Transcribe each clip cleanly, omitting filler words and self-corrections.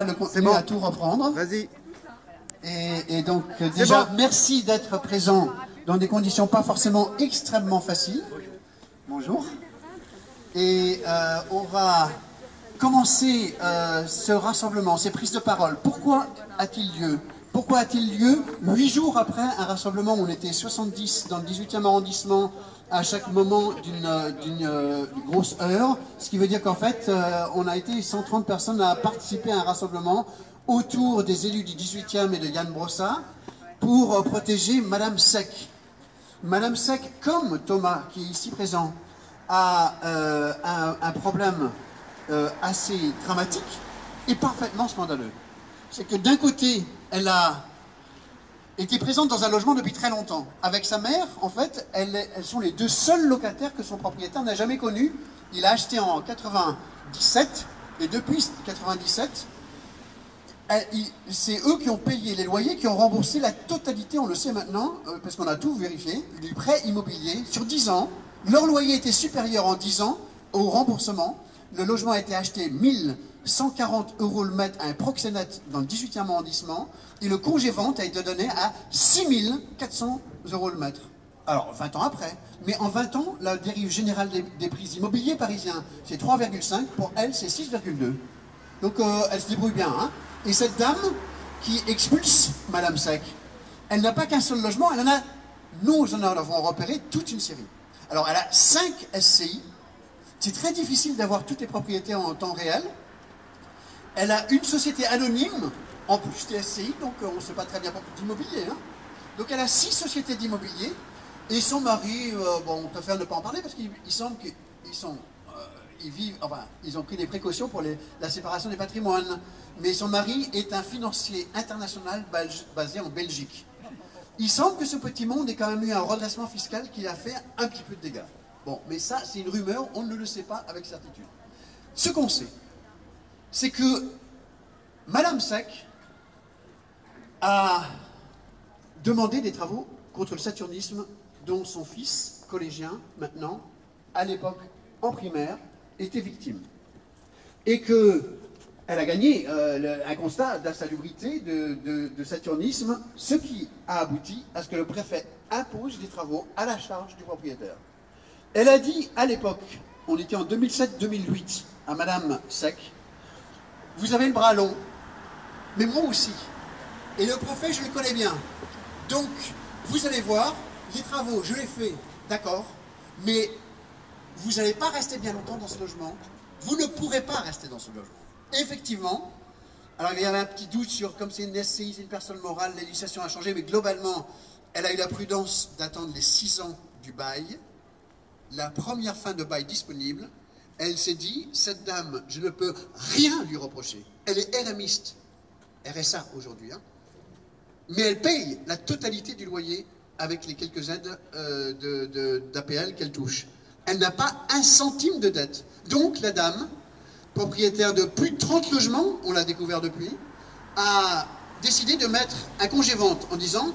Le contenu à tout reprendre. Vas-y. Et donc, déjà, bon. merci d'être présent dans des conditions pas forcément extrêmement faciles. Bonjour. Et on va commencer ce rassemblement, ces prises de parole. Pourquoi a-t-il lieu? Pourquoi a-t-il lieu 8 jours après un rassemblement où on était 70 dans le 18e arrondissement à chaque moment d'une grosse heure, ce qui veut dire qu'en fait, on a été 130 personnes à participer à un rassemblement autour des élus du 18e et de Yann Brossat pour protéger Madame Sec. Madame Sec, comme Thomas, qui est ici présent, a un problème assez dramatique et parfaitement scandaleux. C'est que d'un côté, elle a été présente dans un logement depuis très longtemps. Avec sa mère, en fait, elles sont les deux seuls locataires que son propriétaire n'a jamais connus. Il a acheté en 97, et depuis 97, c'est eux qui ont payé les loyers, qui ont remboursé la totalité, on le sait maintenant, parce qu'on a tout vérifié, du prêt immobilier sur 10 ans. Leur loyer était supérieur en 10 ans au remboursement. Le logement a été acheté 1140 € le mètre à un proxénète dans le 18e arrondissement, et le congé-vente a été donné à 6400 € le mètre. Alors, 20 ans après. Mais en 20 ans, la dérive générale des prix immobiliers parisiens, c'est 3,5, pour elle, c'est 6,2. Donc, elle se débrouille bien, hein. Et cette dame qui expulse Madame Sec, elle n'a pas qu'un seul logement, elle en a, nous en avons repéré toute une série. Alors, elle a 5 SCI. C'est très difficile d'avoir toutes les propriétés en temps réel. Elle a une société anonyme, en plus des SCI, donc on ne sait pas très bien beaucoup d'immobilier. Hein. Donc elle a 6 sociétés d'immobilier, et son mari, bon, on préfère ne pas en parler parce qu'il semble qu'ils vivent, enfin, ils ont pris des précautions pour la séparation des patrimoines. Mais son mari est un financier international basé en Belgique. Il semble que ce petit monde ait quand même eu un redressement fiscal qui a fait un petit peu de dégâts. Bon, mais ça, c'est une rumeur, on ne le sait pas avec certitude. Ce qu'on sait, c'est que Madame Sec a demandé des travaux contre le saturnisme dont son fils, collégien, maintenant, à l'époque, en primaire, était victime. Et qu'elle a gagné un constat d'insalubrité, de saturnisme, ce qui a abouti à ce que le préfet impose des travaux à la charge du propriétaire. Elle a dit à l'époque, on était en 2007-2008, à Madame Sec, vous avez le bras long, mais moi aussi. Et le préfet, je le connais bien. Donc, vous allez voir, les travaux, je les fais, d'accord, mais vous n'allez pas rester bien longtemps dans ce logement. Vous ne pourrez pas rester dans ce logement. Effectivement, alors il y avait un petit doute sur, comme c'est une SCI, c'est une personne morale, la législation a changé, mais globalement, elle a eu la prudence d'attendre les 6 ans du bail. La première fin de bail disponible, elle s'est dit, cette dame, je ne peux rien lui reprocher. Elle est RMiste, RSA aujourd'hui, hein, mais elle paye la totalité du loyer avec les quelques aides d'APL qu'elle touche. Elle n'a pas un centime de dette. Donc la dame, propriétaire de plus de 30 logements, on l'a découvert depuis, a décidé de mettre un congé-vente en disant,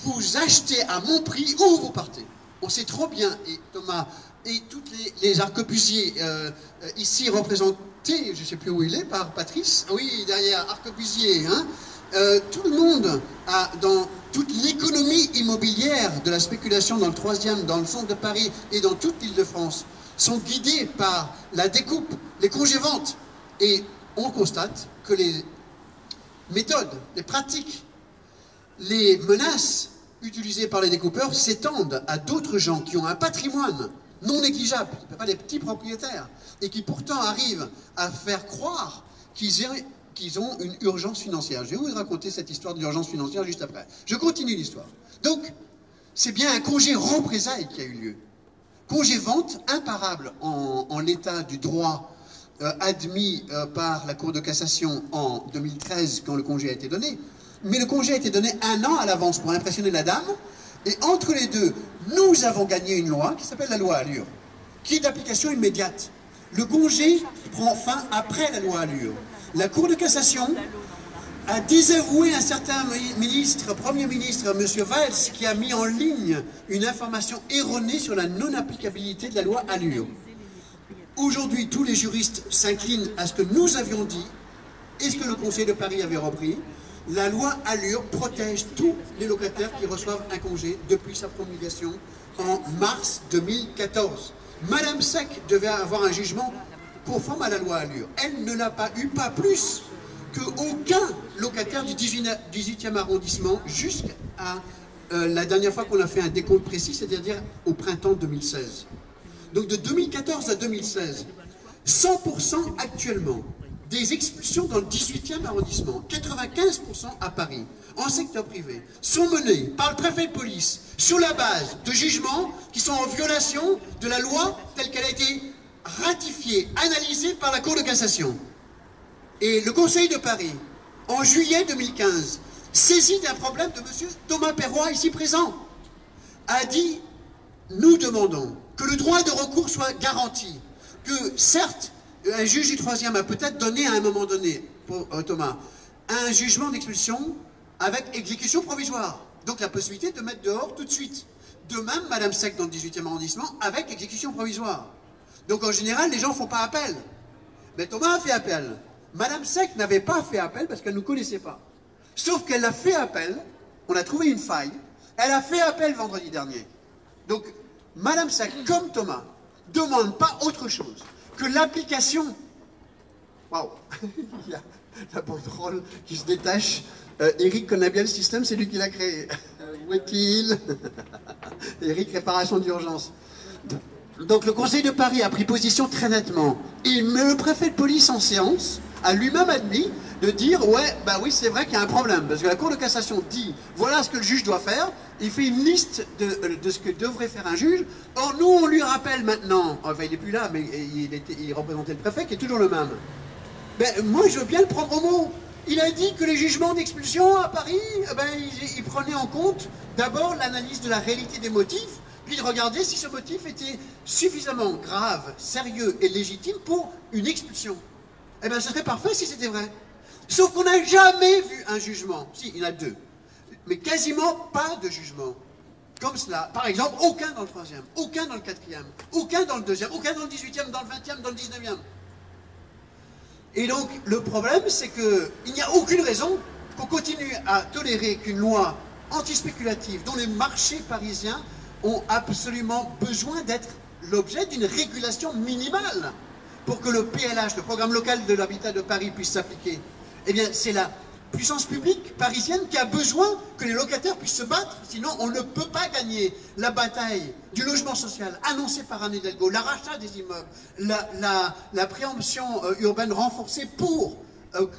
vous achetez à mon prix ou vous partez. On sait trop bien, et Thomas, et tous les arquebusiers ici représentés, je ne sais plus où il est, par Patrice, oui, derrière, arquebusier, hein, tout le monde, dans toute l'économie immobilière de la spéculation dans le 3e, dans le centre de Paris et dans toute l'île de France, sont guidés par la découpe, les congés-ventes. Et on constate que les méthodes, les pratiques, les menaces utilisés par les découpeurs s'étendent à d'autres gens qui ont un patrimoine non négligeable, pas des petits propriétaires, et qui pourtant arrivent à faire croire qu'ils ont une urgence financière. Je vais vous raconter cette histoire d'urgence financière juste après. Je continue l'histoire. Donc, c'est bien un congé représailles qui a eu lieu. Congé-vente imparable en l'état du droit admis par la Cour de cassation en 2013 quand le congé a été donné. Mais le congé a été donné 1 an à l'avance pour impressionner la dame. Et entre les deux, nous avons gagné une loi qui s'appelle la loi Allure, qui est d'application immédiate. Le congé prend fin après la loi Allure. La Cour de cassation a désavoué un certain ministre, Premier ministre, M. Valls, qui a mis en ligne une information erronée sur la non-applicabilité de la loi Allure. Aujourd'hui, tous les juristes s'inclinent à ce que nous avions dit, et ce que le Conseil de Paris avait repris, la loi Allure protège tous les locataires qui reçoivent un congé depuis sa promulgation en mars 2014. Madame Sec devait avoir un jugement conforme à la loi Allure. Elle ne l'a pas eu, pas plus qu'aucun locataire du 18e arrondissement jusqu'à la dernière fois qu'on a fait un décompte précis, c'est-à-dire au printemps 2016. Donc de 2014 à 2016, 100% actuellement des expulsions dans le 18e arrondissement, 95% à Paris, en secteur privé, sont menées par le préfet de police sur la base de jugements qui sont en violation de la loi telle qu'elle a été ratifiée, analysée par la Cour de cassation. Et le Conseil de Paris, en juillet 2015, saisi d'un problème de M. Thomas Perroy, ici présent, a dit « Nous demandons que le droit de recours soit garanti, que certes, un juge du 3e a peut-être donné à un moment donné, pour Thomas, un jugement d'expulsion avec exécution provisoire. Donc la possibilité de mettre dehors tout de suite. De même, Madame Sec dans le 18e arrondissement avec exécution provisoire. Donc en général, les gens ne font pas appel. Mais Thomas a fait appel. Madame Sec n'avait pas fait appel parce qu'elle ne nous connaissait pas. Sauf qu'elle a fait appel, on a trouvé une faille, elle a fait appel vendredi dernier. Donc Madame Sec, comme Thomas, ne demande pas autre chose que l'application. Waouh. Il y a la banderole qui se détache. Eric Conabiel System, c'est lui qui l'a créé. Où est-il? Eric, réparation d'urgence. Donc le Conseil de Paris a pris position très nettement. Et le préfet de police en séance a lui-même admis de dire ouais, bah oui, c'est vrai qu'il y a un problème. Parce que la Cour de cassation dit voilà ce que le juge doit faire. Il fait une liste de ce que devrait faire un juge. Or, nous, on lui rappelle maintenant, enfin, il n'est plus là, mais il représentait le préfet, qui est toujours le même. Ben, moi, je veux bien le prendre au mot. Il a dit que les jugements d'expulsion à Paris, ben, il prenait en compte d'abord l'analyse de la réalité des motifs, puis de regarder si ce motif était suffisamment grave, sérieux et légitime pour une expulsion. Eh bien, ce serait parfait si c'était vrai. Sauf qu'on n'a jamais vu un jugement. Si, il y en a deux. Mais quasiment pas de jugement. Comme cela. Par exemple, aucun dans le 3e, aucun dans le 4e, aucun dans le 2e, aucun dans le 18e, dans le 20e, dans le 19e. Et donc, le problème, c'est qu'il n'y a aucune raison qu'on continue à tolérer qu'une loi antispéculative dont les marchés parisiens ont absolument besoin d'être l'objet d'une régulation minimale pour que le PLH, le programme local de l'habitat de Paris, puisse s'appliquer. Eh bien, c'est la puissance publique parisienne qui a besoin que les locataires puissent se battre, sinon on ne peut pas gagner la bataille du logement social annoncé par Anne Hidalgo, la rachat des immeubles, la préemption urbaine renforcée pour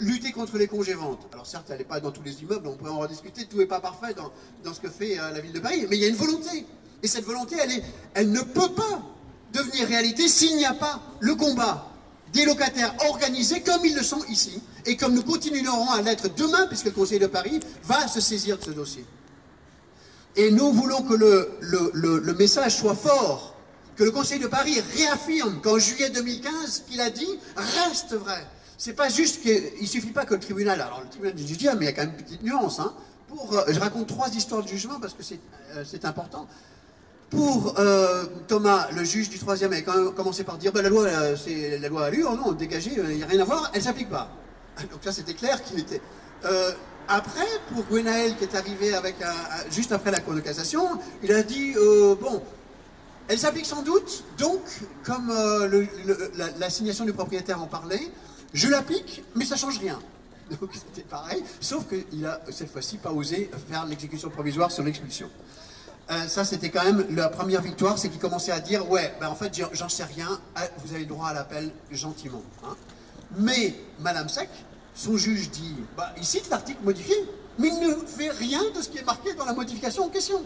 lutter contre les congés-ventes. Alors certes, elle n'est pas dans tous les immeubles, on pourrait en rediscuter, tout n'est pas parfait dans ce que fait la ville de Paris, mais il y a une volonté. Et cette volonté, elle ne peut pas devenir réalité s'il n'y a pas le combat des locataires organisés comme ils le sont ici, et comme nous continuerons à l'être demain, puisque le Conseil de Paris va se saisir de ce dossier. Et nous voulons que le message soit fort, que le Conseil de Paris réaffirme qu'en juillet 2015, ce qu'il a dit reste vrai. C'est pas juste qu'il ne suffit pas que le tribunal, alors le tribunal du judiciaire, mais il y a quand même une petite nuance, hein, je raconte 3 histoires de jugement parce que c'est important. Pour Thomas, le juge du 3e avait quand même commencé par dire bah, la loi, c'est la loi Allure, non, dégagée, il n'y a rien à voir, elle ne s'applique pas. Donc là, c'était clair qu'il était. Après, pour Gwenaël, qui est arrivé avec juste après la Cour de cassation, il a dit bon, elle s'applique sans doute, donc, comme l'assignation du propriétaire en parlait, je l'applique, mais ça ne change rien. Donc c'était pareil, sauf qu'il a cette fois-ci pas osé faire l'exécution provisoire sur l'expulsion. Ça, c'était quand même la première victoire, c'est qu'il commençait à dire ouais, ben en fait, j'en sais rien, vous avez le droit à l'appel gentiment. Hein. Mais Madame Sec, son juge dit bah, il cite l'article modifié, mais il ne fait rien de ce qui est marqué dans la modification en question.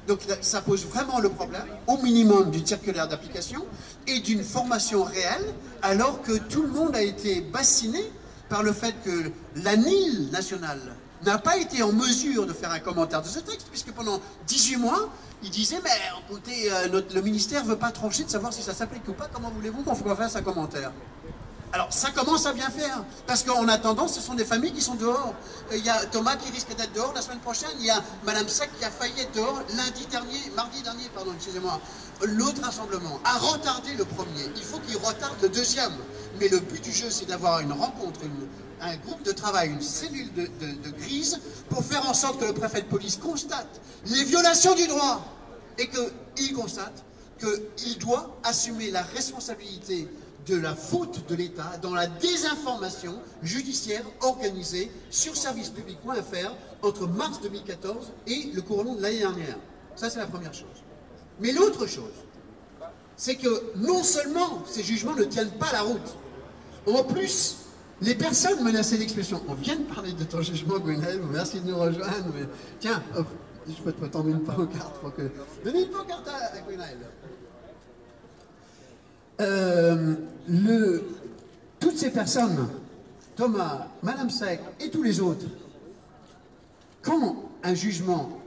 Donc ça pose vraiment le problème, au minimum, d'une circulaire d'application et d'une formation réelle, alors que tout le monde a été bassiné par le fait que l'ANIL nationale n'a pas été en mesure de faire un commentaire de ce texte, puisque pendant 18 mois, il disait, mais écoutez, le ministère ne veut pas trancher de savoir si ça s'applique ou pas, comment voulez-vous qu'on fasse un commentaire? Alors, ça commence à bien faire, parce qu'en attendant, ce sont des familles qui sont dehors. Il y a Thomas qui risque d'être dehors la semaine prochaine, il y a Madame Sec qui a failli être dehors mardi dernier, pardon, excusez-moi. L'autre rassemblement a retardé le premier, il faut qu'il retarde le deuxième. Mais le but du jeu, c'est d'avoir une rencontre, un groupe de travail, une cellule de crise pour faire en sorte que le préfet de police constate les violations du droit et qu'il constate qu'il doit assumer la responsabilité de la faute de l'État dans la désinformation judiciaire organisée sur servicepublic.fr entre mars 2014 et le courant de l'année dernière. Ça, c'est la première chose. Mais l'autre chose, c'est que non seulement ces jugements ne tiennent pas la route, en plus, les personnes menacées d'expulsion, on vient de parler de ton jugement, Gwenaël, merci de nous rejoindre, mais tiens, hop, je peux te tendre une pancarte pour que... Donnez une pancarte à Gwenaël. Toutes ces personnes, Thomas, Madame Sec et tous les autres, quand un jugement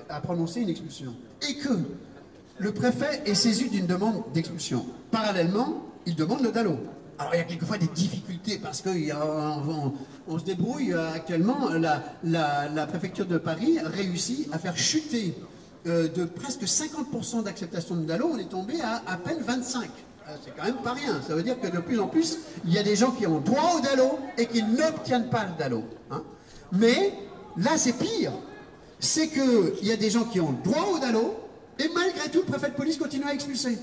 a prononcé une expulsion et que le préfet est saisi d'une demande d'expulsion, parallèlement, il demande le DALO. Alors il y a quelquefois des difficultés parce qu'on se débrouille actuellement. La préfecture de Paris réussit à faire chuter de presque 50% d'acceptation de DALO. On est tombé à peine 25%. C'est quand même pas rien. Ça veut dire que de plus en plus, il y a des gens qui ont droit au DALO et qui n'obtiennent pas le DALO. Hein. Mais là, c'est pire. C'est qu'il y a des gens qui ont droit au DALO et malgré tout, le préfet de police continue à expulser.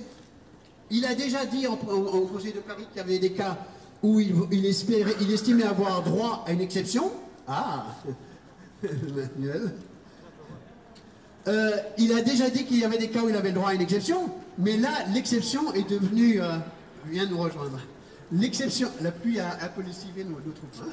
Il a déjà dit en Conseil de Paris qu'il y avait des cas où il estimait avoir droit à une exception. Ah, Manuel. Il a déjà dit qu'il y avait des cas où il avait le droit à une exception, mais là, l'exception est devenue... viens nous rejoindre. L'exception... La pluie a un peu lessivé nos troupes.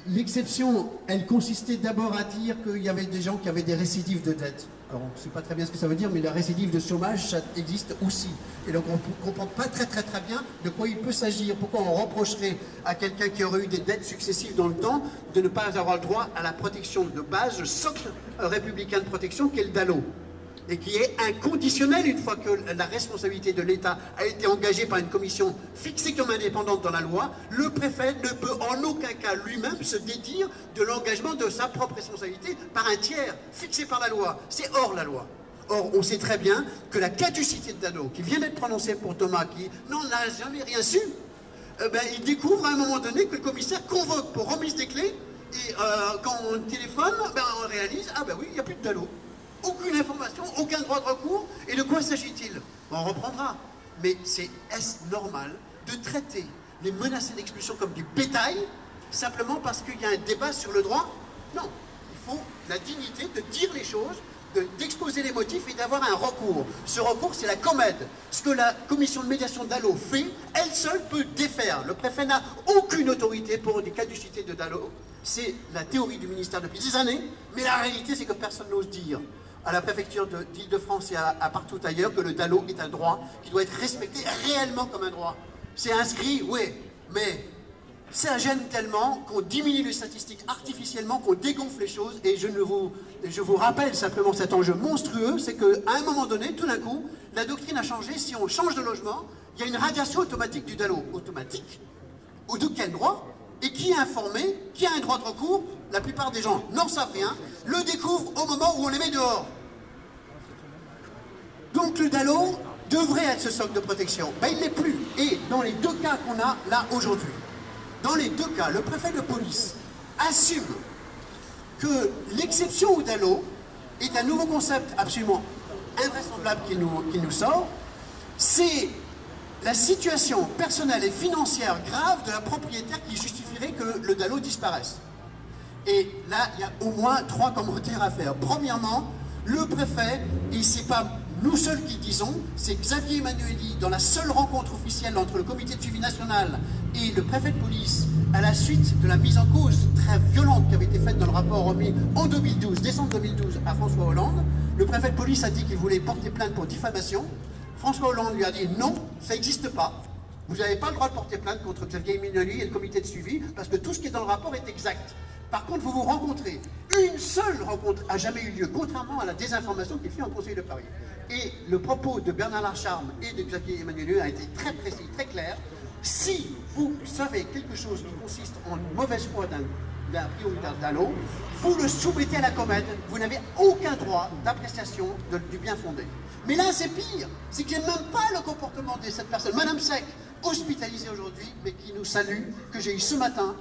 L'exception, elle consistait d'abord à dire qu'il y avait des gens qui avaient des récidives de dette. Alors, on ne sait pas très bien ce que ça veut dire, mais la récidive de chômage, ça existe aussi. Et donc, on ne comprend pas très bien de quoi il peut s'agir. Pourquoi on reprocherait à quelqu'un qui aurait eu des dettes successives dans le temps de ne pas avoir le droit à la protection de base, le socle républicain de protection, qui est le DALO. Et qui est inconditionnel une fois que la responsabilité de l'État a été engagée par une commission fixée comme indépendante dans la loi. Le préfet ne peut en aucun cas lui-même se dédire de l'engagement de sa propre responsabilité par un tiers fixé par la loi. C'est hors la loi. Or, on sait très bien que la caducité de DALO, qui vient d'être prononcée pour Thomas, qui n'en a jamais rien su, il découvre à un moment donné que le commissaire convoque pour remise des clés, et quand on téléphone, on réalise, ah ben oui, il n'y a plus de DALO. Aucune information, aucun droit de recours. Et de quoi s'agit-il? On reprendra. Mais est-ce normal de traiter les menacés d'expulsion comme du bétail simplement parce qu'il y a un débat sur le droit? Non. Il faut la dignité de dire les choses, d'exposer les motifs et d'avoir un recours. Ce recours, c'est la COMED. Ce que la commission de médiation DALO fait, elle seule peut défaire. Le préfet n'a aucune autorité pour des caducités de DALO. C'est la théorie du ministère depuis des années, mais la réalité, c'est que personne n'ose dire à la préfecture d'Île-de-France et à partout ailleurs que le DALO est un droit qui doit être respecté réellement comme un droit. C'est inscrit, oui, mais ça gêne tellement qu'on diminue les statistiques artificiellement, qu'on dégonfle les choses, et je vous rappelle simplement cet enjeu monstrueux, c'est qu'à un moment donné, tout d'un coup, la doctrine a changé. Si on change de logement, il y a une radiation automatique du DALO. Automatique? Ou de quel droit? Et qui est informé? Qui a un droit de recours? La plupart des gens n'en savent rien, le découvrent au moment où on les met dehors. Donc le DALO devrait être ce socle de protection. Ben, il ne l'est plus. Et dans les deux cas qu'on a là aujourd'hui, dans les deux cas, le préfet de police assume que l'exception au DALO est un nouveau concept absolument invraisemblable qu'il nous sort. C'est la situation personnelle et financière grave de la propriétaire qui justifierait que le DALO disparaisse. Et là, il y a au moins 3 commentaires à faire. Premièrement, le préfet, et c'est pas nous seuls qui le disons, c'est Xavier Emmanuelli, dans la seule rencontre officielle entre le comité de suivi national et le préfet de police, à la suite de la mise en cause très violente qui avait été faite dans le rapport remis en 2012, décembre 2012, à François Hollande. Le préfet de police a dit qu'il voulait porter plainte pour diffamation. François Hollande lui a dit non, ça n'existe pas. Vous n'avez pas le droit de porter plainte contre Xavier Emmanuelli et le comité de suivi, parce que tout ce qui est dans le rapport est exact. Par contre, vous vous rencontrez. Une seule rencontre n'a jamais eu lieu, contrairement à la désinformation qui est faite en Conseil de Paris. Et le propos de Bernard Lacharme et de Xavier Emmanuelli a été très précis, très clair. Si vous savez quelque chose qui consiste en une mauvaise foi d'un prioritaire DALO, vous le soumettez à la COMED, vous n'avez aucun droit d'appréciation du bien fondé. Mais là, c'est pire, c'est que j'ai même pas le comportement de cette personne. Madame Sec, hospitalisé aujourd'hui, mais qui nous salue, que j'ai eu ce matin.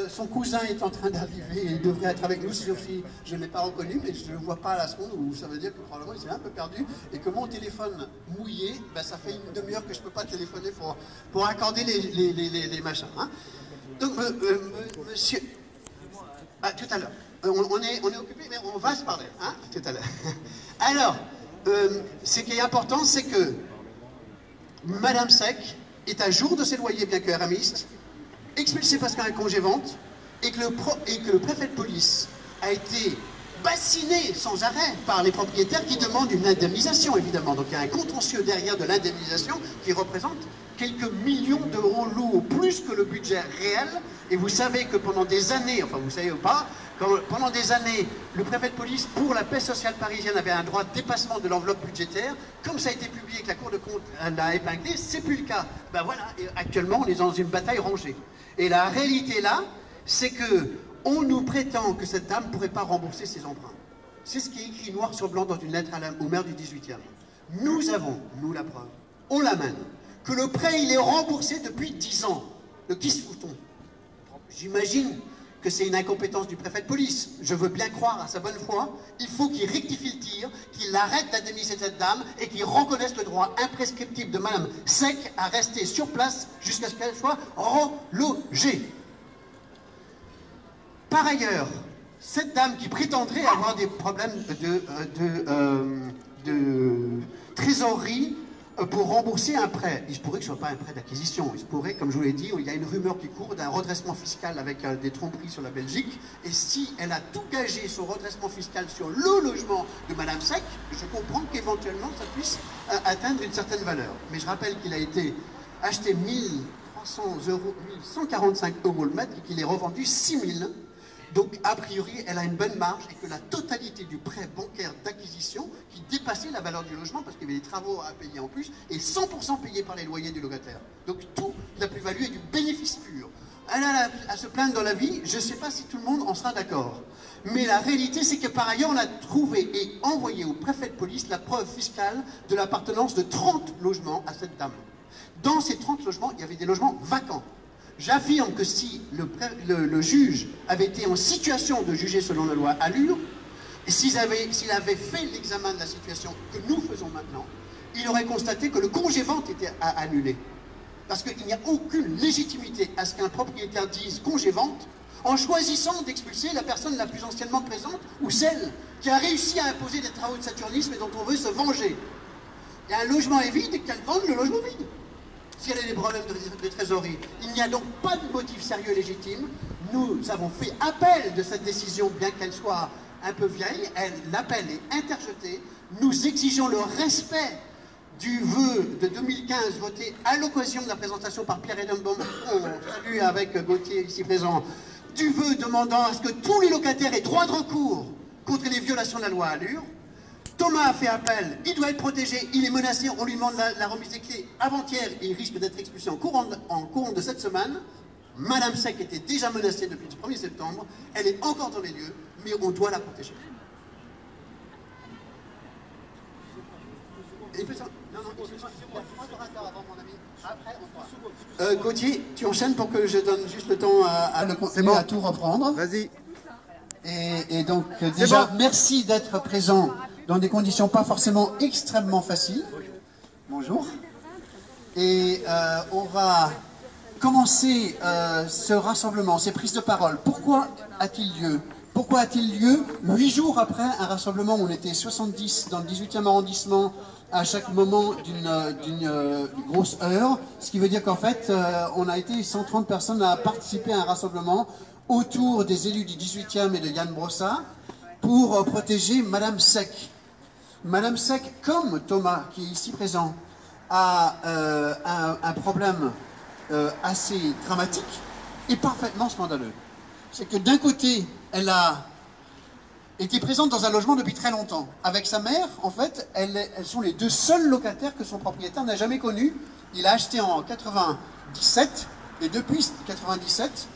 Son cousin est en train d'arriver et il devrait être avec nous, sauf si je ne l'ai pas reconnu, mais je ne le vois pas à la seconde, où ça veut dire que probablement il s'est un peu perdu, et que mon téléphone mouillé, ben, ça fait une demi-heure que je ne peux pas téléphoner pour accorder les machins. Hein. Donc, monsieur... Ah, tout à l'heure. On est occupé, mais on va se parler, hein, tout à l'heure. Alors, ce qui est important, c'est que Madame Sec est à jour de ses loyers, bien que RMiste, expulsé parce qu'un congé-vente, et que le préfet de police a été bassiné sans arrêt par les propriétaires qui demandent une indemnisation, évidemment. Donc il y a un contentieux derrière de l'indemnisation qui représente quelques millions d'euros lourds, plus que le budget réel. Et vous savez que pendant des années, enfin vous savez ou pas, pendant des années, le préfet de police, pour la paix sociale parisienne, avait un droit de dépassement de l'enveloppe budgétaire. Comme ça a été publié et que la Cour de compte l'a épinglé, c'est plus le cas. Ben voilà, et actuellement on est dans une bataille rangée. Et la réalité là, c'est que on nous prétend que cette dame ne pourrait pas rembourser ses emprunts. C'est ce qui est écrit noir sur blanc dans une lettre au maire du 18e. Nous avons, nous la preuve, on l'amène, que le prêt il est remboursé depuis 10 ans. De qui se fout-on? J'imagine que c'est une incompétence du préfet de police. Je veux bien croire à sa bonne foi. Il faut qu'il rectifie le tir, qu'il arrête d'indemniser cette dame et qu'il reconnaisse le droit imprescriptible de Madame Sec à rester sur place jusqu'à ce qu'elle soit relogée. Par ailleurs, cette dame qui prétendrait avoir des problèmes de trésorerie pour rembourser un prêt, il se pourrait que ce ne soit pas un prêt d'acquisition, il se pourrait, comme je vous l'ai dit, il y a une rumeur qui court d'un redressement fiscal avec des tromperies sur la Belgique, et si elle a tout gagé son redressement fiscal sur le logement de Madame Sec, je comprends qu'éventuellement ça puisse atteindre une certaine valeur. Mais je rappelle qu'il a été acheté 1145 euros le mètre et qu'il est revendu 6000. Donc, a priori, elle a une bonne marge et que la totalité du prêt bancaire d'acquisition, qui dépassait la valeur du logement, parce qu'il y avait des travaux à payer en plus, est 100% payé par les loyers du locataire. Donc, tout la plus-value est du bénéfice pur. Elle a à se plaindre dans la vie, je ne sais pas si tout le monde en sera d'accord. Mais la réalité, c'est que par ailleurs, on a trouvé et envoyé au préfet de police la preuve fiscale de l'appartenance de 30 logements à cette dame. Dans ces 30 logements, il y avait des logements vacants. J'affirme que si le juge avait été en situation de juger selon la loi Allure, et s'il avait fait l'examen de la situation que nous faisons maintenant, il aurait constaté que le congé-vente était annulé. Parce qu'il n'y a aucune légitimité à ce qu'un propriétaire dise congé-vente en choisissant d'expulser la personne la plus anciennement présente ou celle qui a réussi à imposer des travaux de saturnisme et dont on veut se venger. Et un logement est vide et qu'elle vende le logement vide. Si elle a des problèmes de trésorerie. Il n'y a donc pas de motif sérieux et légitime. Nous avons fait appel de cette décision, bien qu'elle soit un peu vieille. L'appel est interjeté. Nous exigeons le respect du vœu de 2015 voté à l'occasion de la présentation par Pierre Edenbaum, on salue avec Gauthier ici présent, du vœu demandant à ce que tous les locataires aient droit de recours contre les violations de la loi Allure. Thomas a fait appel, il doit être protégé, il est menacé, on lui demande la remise des clés avant-hier et il risque d'être expulsé en courant de cette semaine. Madame Sec était déjà menacée depuis le 1er septembre, elle est encore dans les lieux, mais on doit la protéger. Gauthier, tu enchaînes pour que je donne juste le temps à le continuer à tout reprendre. Vas-y. Et donc déjà, merci d'être présent dans des conditions pas forcément extrêmement faciles. Bonjour. Et on va commencer ce rassemblement, ces prises de parole. Pourquoi a-t-il lieu? Pourquoi a-t-il lieu 8 jours après un rassemblement où on était 70 dans le 18e arrondissement à chaque moment d'une grosse heure, ce qui veut dire qu'en fait, on a été 130 personnes à participer à un rassemblement autour des élus du 18e et de Yann Brossat pour protéger Madame Sec. Madame Sec, comme Thomas, qui est ici présent, a un problème assez dramatique et parfaitement scandaleux. C'est que d'un côté, elle a été présente dans un logement depuis très longtemps. Avec sa mère, en fait, elles sont les deux seuls locataires que son propriétaire n'a jamais connus. Il a acheté en 97, et depuis 97,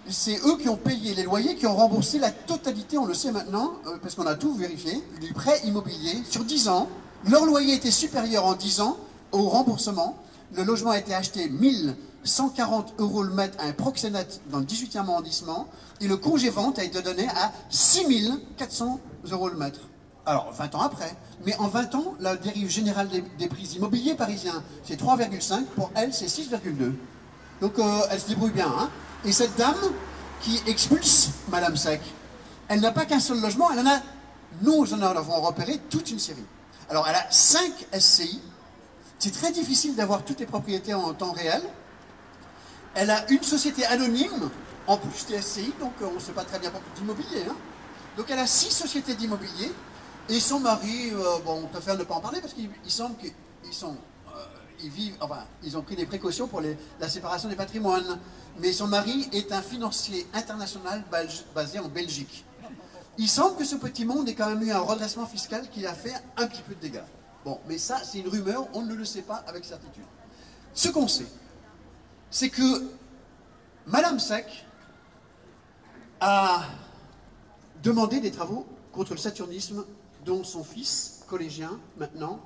c'est eux qui ont payé les loyers, qui ont remboursé la totalité, on le sait maintenant, parce qu'on a tout vérifié, du prêt immobilier sur 10 ans. Leur loyer était supérieur en 10 ans au remboursement. Le logement a été acheté 1140 € le mètre à un proxénète dans le 18e arrondissement et le congé-vente a été donné à 6400 € le mètre. Alors, 20 ans après. Mais en 20 ans, la dérive générale des prix immobiliers parisiens, c'est 3,5. Pour elle, c'est 6,2. Donc, elle se débrouille bien. Hein. Et cette dame qui expulse Madame Sec, elle n'a pas qu'un seul logement, elle en a, nous en avons repéré toute une série. Alors, elle a 5 SCI. C'est très difficile d'avoir toutes les propriétés en temps réel. Elle a une société anonyme, en plus des SCI, donc on ne sait pas très bien beaucoup d'immobilier. Hein. Donc elle a 6 sociétés d'immobilier, et son mari, bon, on préfère ne pas en parler, parce qu'il semble qu'ils vivent, enfin, ils ont pris des précautions pour la séparation des patrimoines. Mais son mari est un financier international basé en Belgique. Il semble que ce petit monde ait quand même eu un redressement fiscal qui a fait un petit peu de dégâts. Bon, mais ça, c'est une rumeur, on ne le sait pas avec certitude. Ce qu'on sait, c'est que Madame Sec a demandé des travaux contre le saturnisme dont son fils, collégien maintenant,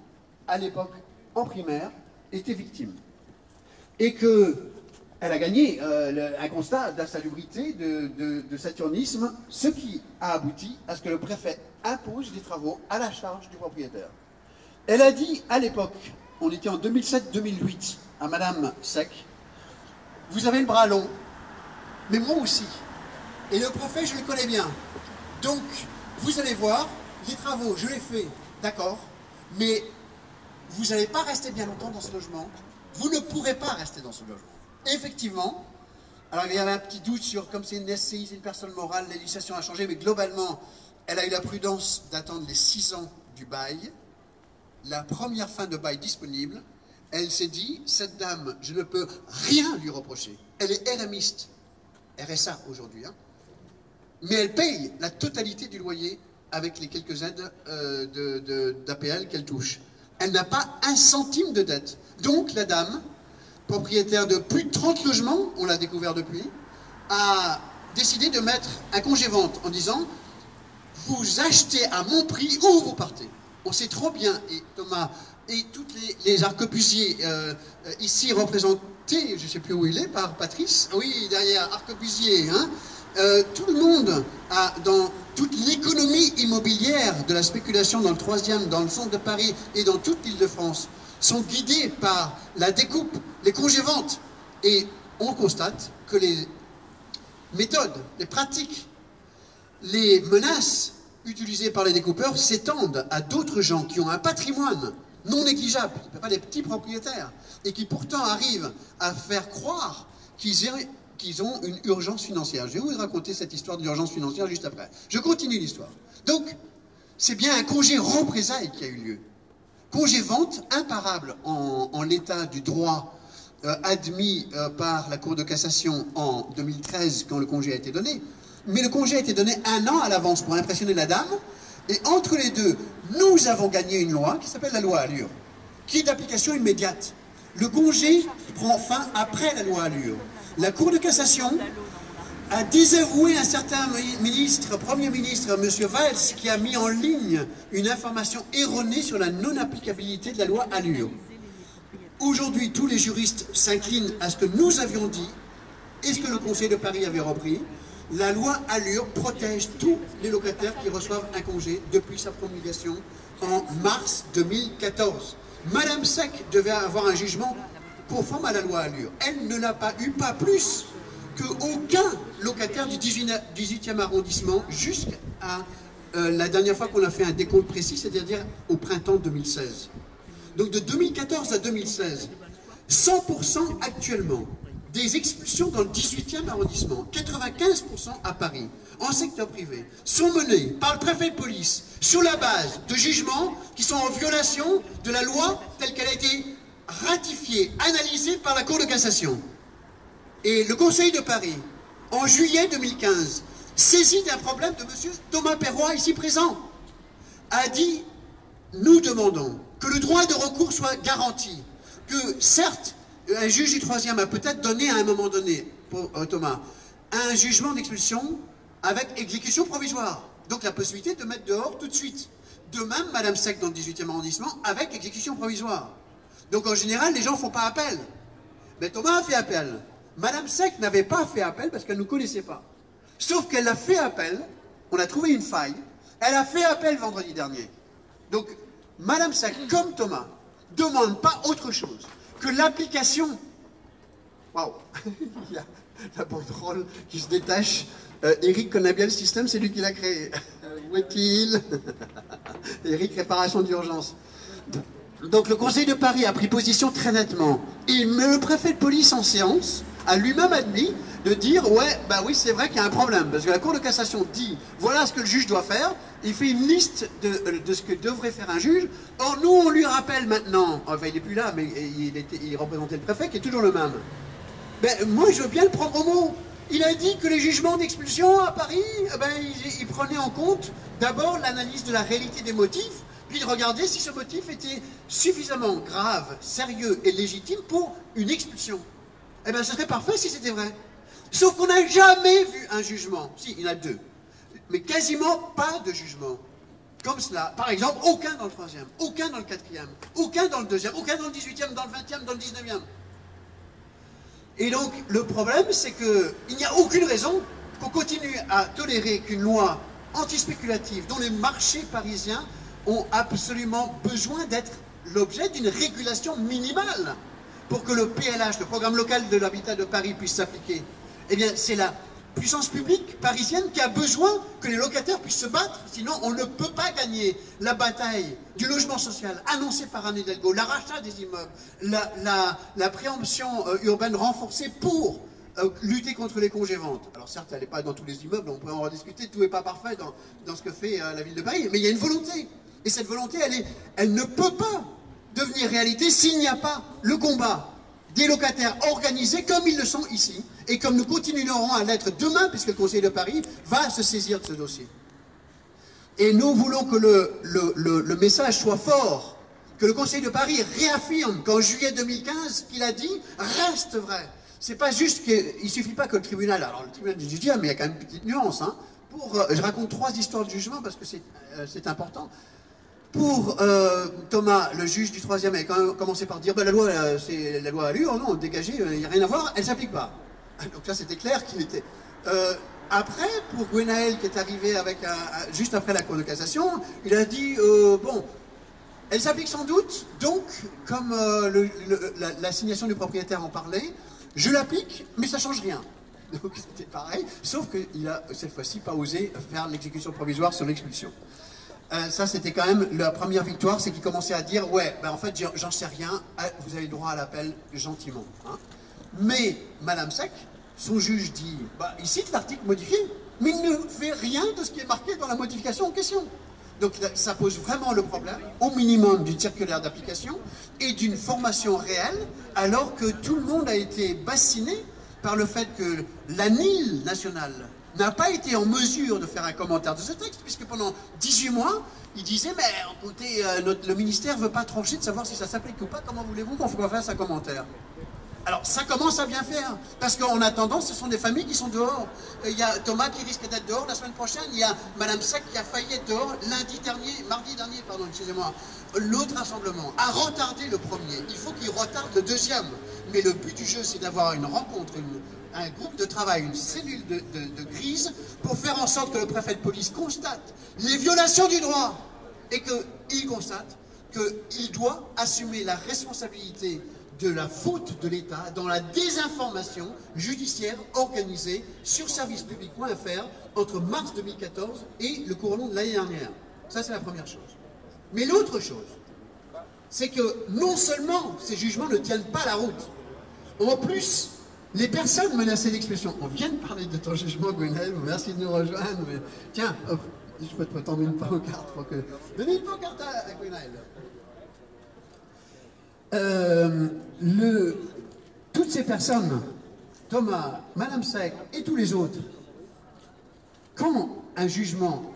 à l'époque en primaire, était victime. Et qu'elle a gagné un constat d'insalubrité, de saturnisme, ce qui a abouti à ce que le préfet impose des travaux à la charge du propriétaire. Elle a dit à l'époque, on était en 2007-2008, à Madame Sec, vous avez le bras long, mais moi aussi. Et le préfet, je le connais bien. Donc, vous allez voir, les travaux, je les fais, d'accord, mais vous n'allez pas rester bien longtemps dans ce logement. Vous ne pourrez pas rester dans ce logement. Et effectivement, alors il y avait un petit doute sur, comme c'est une SCI, c'est une personne morale, la législation a changé, mais globalement, elle a eu la prudence d'attendre les 6 ans du bail. La première fin de bail disponible, elle s'est dit, cette dame, je ne peux rien lui reprocher. Elle est RMiste, RSA aujourd'hui, hein, mais elle paye la totalité du loyer avec les quelques aides d'APL qu'elle touche. Elle n'a pas un centime de dette. Donc la dame, propriétaire de plus de 30 logements, on l'a découvert depuis, a décidé de mettre un congé-vente en disant, vous achetez à mon prix ou vous partez. On sait trop bien, et Thomas, et tous les arquebusiers ici représentés, je ne sais plus où il est, par Patrice, oui, derrière, arquebusier, hein, tout le monde, dans toute l'économie immobilière de la spéculation dans le 3e, dans le centre de Paris et dans toute l'Île-de-France, sont guidés par la découpe, les congés-ventes. Et on constate que les méthodes, les pratiques, les menaces utilisées par les découpeurs s'étendent à d'autres gens qui ont un patrimoine non négligeable, pas des petits propriétaires, et qui pourtant arrivent à faire croire qu'ils ont une urgence financière. Je vais vous raconter cette histoire d'urgence financière juste après. Je continue l'histoire. Donc, c'est bien un congé représailles qui a eu lieu. Congé-vente imparable en l'état du droit admis par la Cour de cassation en 2013 quand le congé a été donné. Mais le congé a été donné 1 an à l'avance pour impressionner la dame. Et entre les deux, nous avons gagné une loi qui s'appelle la loi Allure, qui est d'application immédiate. Le congé prend fin après la loi Allure. La Cour de cassation a désavoué un certain ministre, Premier ministre, M. Valls, qui a mis en ligne une information erronée sur la non-applicabilité de la loi Allure. Aujourd'hui, tous les juristes s'inclinent à ce que nous avions dit, et ce que le Conseil de Paris avait repris. La loi Allure protège tous les locataires qui reçoivent un congé depuis sa promulgation en mars 2014. Madame Sec devait avoir un jugement conforme à la loi Allure. Elle ne l'a pas eu, pas plus qu'aucun locataire du 18e arrondissement jusqu'à la dernière fois qu'on a fait un décompte précis, c'est-à-dire au printemps 2016. Donc de 2014 à 2016, 100% actuellement des expulsions dans le 18e arrondissement, 95% à Paris, en secteur privé, sont menées par le préfet de police sur la base de jugements qui sont en violation de la loi telle qu'elle a été ratifiée, analysée par la Cour de cassation. Et le Conseil de Paris, en juillet 2015, saisi d'un problème de M. Thomas Perroy, ici présent, a dit « Nous demandons que le droit de recours soit garanti, que certes, un juge du 3e a peut-être donné à un moment donné, pour Thomas, un jugement d'expulsion avec exécution provisoire. Donc la possibilité de mettre dehors tout de suite. De même, Madame Sec dans le 18e arrondissement avec exécution provisoire. Donc en général, les gens ne font pas appel. Mais Thomas a fait appel. Madame Sec n'avait pas fait appel parce qu'elle ne nous connaissait pas. Sauf qu'elle a fait appel, on a trouvé une faille, elle a fait appel vendredi dernier. Donc, Madame Sec, comme Thomas, demande pas autre chose que l'application. Waouh. Il y a la banderole qui se détache. Eric connaît bien le système, c'est lui qui l'a créé. Où est-il? Eric, réparation d'urgence. Donc le Conseil de Paris a pris position très nettement. Et le préfet de police en séance a lui-même admis de dire ouais, bah oui, c'est vrai qu'il y a un problème. Parce que la Cour de cassation dit voilà ce que le juge doit faire. Il fait une liste de ce que devrait faire un juge. Or, nous, on lui rappelle maintenant, enfin, il n'est plus là, mais il représentait le préfet qui est toujours le même. Ben, moi, je veux bien le prendre au mot. Il a dit que les jugements d'expulsion à Paris, ben, ils prenaient en compte d'abord l'analyse de la réalité des motifs, puis de regarder si ce motif était suffisamment grave, sérieux et légitime pour une expulsion. Eh bien, ce serait parfait si c'était vrai. Sauf qu'on n'a jamais vu un jugement. Si, il y en a deux. Mais quasiment pas de jugement. Comme cela. Par exemple, aucun dans le 3e, aucun dans le 4e, aucun dans le 2e, aucun dans le 18e, dans le 20e, dans le 19e. Et donc, le problème, c'est qu'il n'y a aucune raison qu'on continue à tolérer qu'une loi antispéculative dont les marchés parisiens ont absolument besoin d'être l'objet d'une régulation minimale pour que le PLH, le programme local de l'habitat de Paris, puisse s'appliquer. Eh bien, c'est la puissance publique parisienne qui a besoin que les locataires puissent se battre, sinon on ne peut pas gagner la bataille du logement social annoncé par Anne Hidalgo, la rachat des immeubles, la préemption urbaine renforcée pour lutter contre les congés-ventes. Alors certes, elle n'est pas dans tous les immeubles, on pourrait en rediscuter, tout n'est pas parfait dans ce que fait la ville de Paris, mais il y a une volonté. Et cette volonté, elle ne peut pas devenir réalité s'il n'y a pas le combat des locataires organisés comme ils le sont ici, et comme nous continuerons à l'être demain, puisque le Conseil de Paris va se saisir de ce dossier. Et nous voulons que le message soit fort, que le Conseil de Paris réaffirme qu'en juillet 2015, ce qu'il a dit reste vrai. C'est pas juste qu'il ne suffit pas que le tribunal, alors le tribunal du judiciaire, mais il y a quand même une petite nuance, hein, je raconte 3 histoires de jugement parce que c'est important. Pour Thomas, le juge du 3e avait quand même commencé par dire bah, la loi, c'est la loi Allure, non, dégagée, il n'y a rien à voir, elle ne s'applique pas. Donc ça, c'était clair qu'il était. Après, pour Gwenaël, qui est arrivé avec juste après la Cour de cassation, il a dit bon, elle s'applique sans doute, donc, comme l'assignation du propriétaire en parlait, je l'applique, mais ça ne change rien. Donc c'était pareil, sauf qu'il n'a cette fois-ci pas osé faire l'exécution provisoire sur l'expulsion. Ça, c'était quand même la première victoire, c'est qu'il commençait à dire ouais, ben en fait, j'en sais rien, vous avez le droit à l'appel gentiment. Hein. Mais Madame Sec, son juge dit bah, il cite l'article modifié, mais il ne fait rien de ce qui est marqué dans la modification en question. Donc ça pose vraiment le problème, au minimum, d'une circulaire d'application et d'une formation réelle, alors que tout le monde a été bassiné par le fait que l'ANIL nationale n'a pas été en mesure de faire un commentaire de ce texte, puisque pendant 18 mois, il disait, mais écoutez, le ministère ne veut pas trancher de savoir si ça s'applique ou pas, comment voulez-vous qu'on fasse un commentaire? Alors, ça commence à bien faire, parce qu'en attendant, ce sont des familles qui sont dehors. Il y a Thomas qui risque d'être dehors la semaine prochaine, il y a Madame Sec qui a failli être dehors mardi dernier, pardon, excusez-moi. L'autre rassemblement a retardé le premier, il faut qu'il retarde le deuxième. Mais le but du jeu, c'est d'avoir une rencontre, un groupe de travail, une cellule de crise, pour faire en sorte que le préfet de police constate les violations du droit, et qu'il constate qu'il doit assumer la responsabilité de la faute de l'État dans la désinformation judiciaire organisée sur servicepublic.fr entre mars 2014 et le courant de l'année dernière. Ça, c'est la première chose. Mais l'autre chose, c'est que non seulement ces jugements ne tiennent pas la route, en plus, les personnes menacées d'expulsion, on vient de parler de ton jugement, Gwenaël, merci de nous rejoindre, mais tiens, hop, je peux te tendre une pancarte pour que... Donnez une pancarte à Gwenaël. Toutes ces personnes, Thomas, Madame Sec et tous les autres, quand un jugement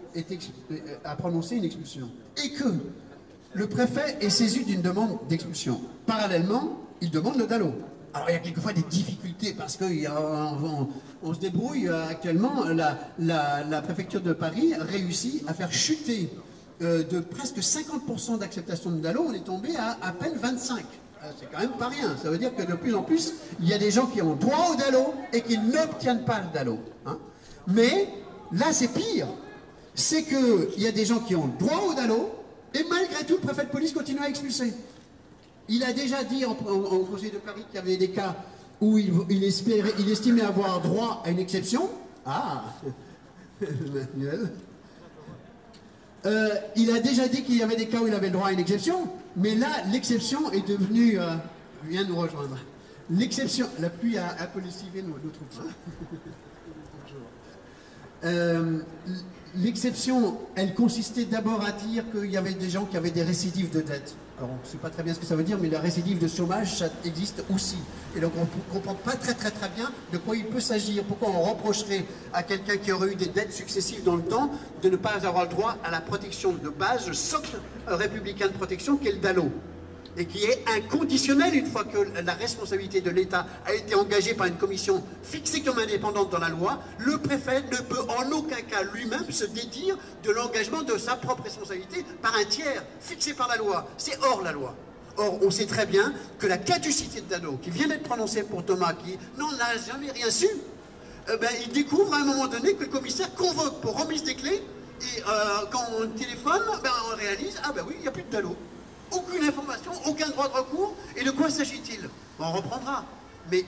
a prononcé une expulsion et que le préfet est saisi d'une demande d'expulsion, parallèlement, il demande le DALO. Alors il y a quelquefois des difficultés parce qu'on se débrouille actuellement, la préfecture de Paris réussit à faire chuter de presque 50% d'acceptation de DALO, on est tombé à peine 25. C'est quand même pas rien. Ça veut dire que de plus en plus, il y a des gens qui ont droit au DALO et qui n'obtiennent pas le DALO. Hein. Mais là, c'est pire. C'est qu'il y a des gens qui ont droit au DALO et malgré tout, le préfet de police continue à expulser. Il a déjà dit en Conseil de Paris qu'il y avait des cas où il estimait avoir droit à une exception. Ah, Manuel. Il a déjà dit qu'il y avait des cas où il avait le droit à une exception, mais là, l'exception est devenue... vient nous rejoindre. L'exception... La pluie a un peu lessivé nos troupes. L'exception, elle consistait d'abord à dire qu'il y avait des gens qui avaient des récidives de dette. Alors, on ne sait pas très bien ce que ça veut dire, mais la récidive de chômage, ça existe aussi. Et donc, on ne comprend pas très bien de quoi il peut s'agir. Pourquoi on reprocherait à quelqu'un qui aurait eu des dettes successives dans le temps de ne pas avoir le droit à la protection de base, le socle républicain de protection, qui est le DALO. Et qui est inconditionnel une fois que la responsabilité de l'État a été engagée par une commission fixée comme indépendante dans la loi. Le préfet ne peut en aucun cas lui-même se dédire de l'engagement de sa propre responsabilité par un tiers fixé par la loi. C'est hors la loi. Or, on sait très bien que la caducité de DALO, qui vient d'être prononcée pour Thomas, qui n'en a jamais rien su, il découvre à un moment donné que le commissaire convoque pour remise des clés, et quand on téléphone, on réalise, oui, il n'y a plus de DALO. Aucune information, aucun droit de recours. Et de quoi s'agit-il? On reprendra. Mais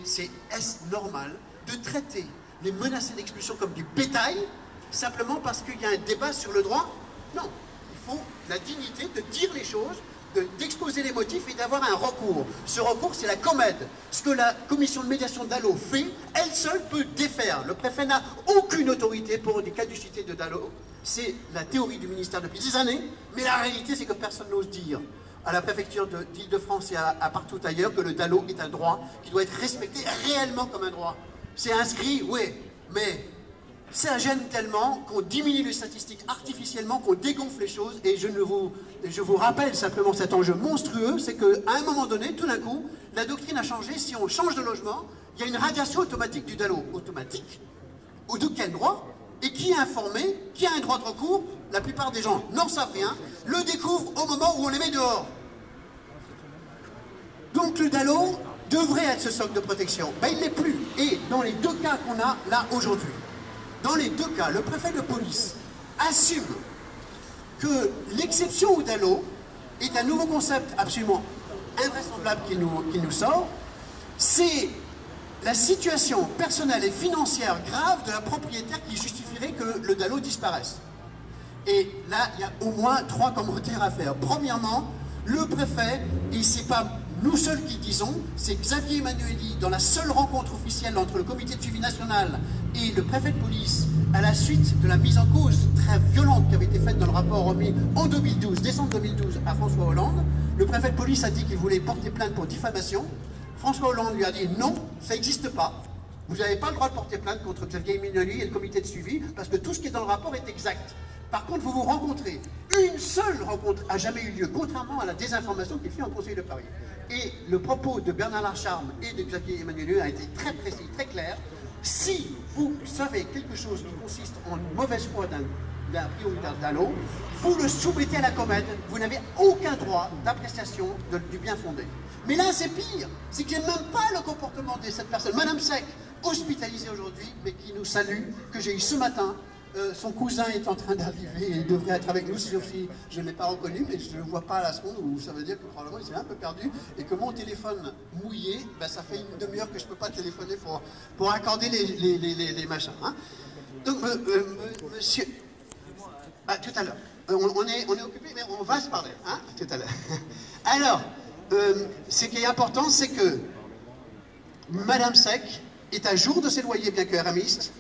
est-ce normal de traiter les menacés d'expulsion comme du bétail, simplement parce qu'il y a un débat sur le droit? Non. Il faut la dignité de dire les choses, d'exposer les motifs et d'avoir un recours. Ce recours, c'est la COMED. Ce que la commission de médiation DALO fait, elle seule peut défaire. Le préfet n'a aucune autorité pour des caducités de DALO. C'est la théorie du ministère depuis des années, mais la réalité, c'est que personne n'ose dire à la préfecture d'Île-de-France et à partout ailleurs que le DALO est un droit qui doit être respecté réellement comme un droit. C'est inscrit, oui, mais ça gêne tellement qu'on diminue les statistiques artificiellement, qu'on dégonfle les choses, et je vous rappelle simplement cet enjeu monstrueux, c'est qu'à un moment donné, tout d'un coup, la doctrine a changé. Si on change de logement, il y a une radiation automatique du DALO. Automatique? Ou de quel droit? Et qui est informé? Qui a un droit de recours? La plupart des gens n'en savent rien, le découvrent au moment où on les met dehors. Donc le DALO devrait être ce socle de protection. Il ne l'est plus. Et dans les deux cas qu'on a là aujourd'hui, dans les deux cas, le préfet de police assume que l'exception au DALO est un nouveau concept absolument invraisemblable qu'il nous sort. C'est la situation personnelle et financière grave de la propriétaire qui justifierait que le DALO disparaisse. Et là, il y a au moins 3 commentaires à faire. Premièrement, le préfet, et c'est pas nous seuls qui le disons, c'est Xavier Emmanuelli, dans la seule rencontre officielle entre le comité de suivi national et le préfet de police, à la suite de la mise en cause très violente qui avait été faite dans le rapport remis en 2012, décembre 2012, à François Hollande. Le préfet de police a dit qu'il voulait porter plainte pour diffamation. François Hollande lui a dit non, ça n'existe pas. Vous n'avez pas le droit de porter plainte contre Xavier Emmanuelli et le comité de suivi, parce que tout ce qui est dans le rapport est exact. Par contre, vous vous rencontrez. Une seule rencontre n'a jamais eu lieu, contrairement à la désinformation qui fait en Conseil de Paris. Et le propos de Bernard Lacharme et de Xavier Emmanuelli a été très précis, très clair. Si vous savez quelque chose qui consiste en une mauvaise foi d'un prioritaire DALO, vous le soumettez à la COMED, vous n'avez aucun droit d'appréciation du bien fondé. Mais là, c'est pire, c'est qu'il n'y a même pas le comportement de cette personne. Madame Sec, hospitalisée aujourd'hui, mais qui nous salue, que j'ai eu ce matin. Son cousin est en train d'arriver et il devrait être avec nous, sauf si je ne l'ai pas reconnu, mais je ne le vois pas à la seconde, où ça veut dire que probablement il s'est un peu perdu, et que mon téléphone mouillé, ça fait une demi-heure que je ne peux pas téléphoner pour accorder les machins. Hein. Donc, monsieur... tout à l'heure. On est occupé, mais on va se parler, hein, tout à l'heure. Alors, ce qui est important, c'est que Madame Sec est à jour de ses loyers, bien que RMiste,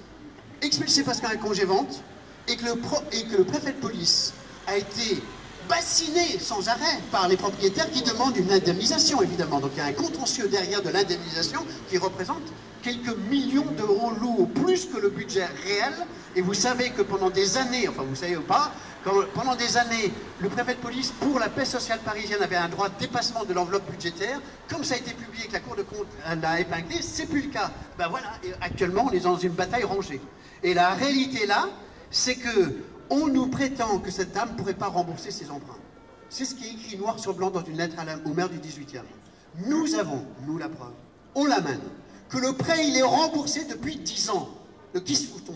expulsé parce qu'il y a un congé-vente, et que le préfet de police a été bassiné sans arrêt par les propriétaires qui demandent une indemnisation, évidemment. Donc il y a un contentieux derrière de l'indemnisation qui représente quelques millions d'euros lourds, plus que le budget réel. Et vous savez que pendant des années, enfin vous savez ou pas, pendant des années, le préfet de police, pour la paix sociale parisienne, avait un droit de dépassement de l'enveloppe budgétaire. Comme ça a été publié que la Cour de compte l'a épinglé, c'est plus le cas. Voilà, et actuellement, on est dans une bataille rangée. Et la réalité là, c'est que on nous prétend que cette dame ne pourrait pas rembourser ses emprunts. C'est ce qui est écrit noir sur blanc dans une lettre au maire du 18e. Nous avons, nous la preuve, on l'amène, que le prêt il est remboursé depuis 10 ans. De qui se fout-on?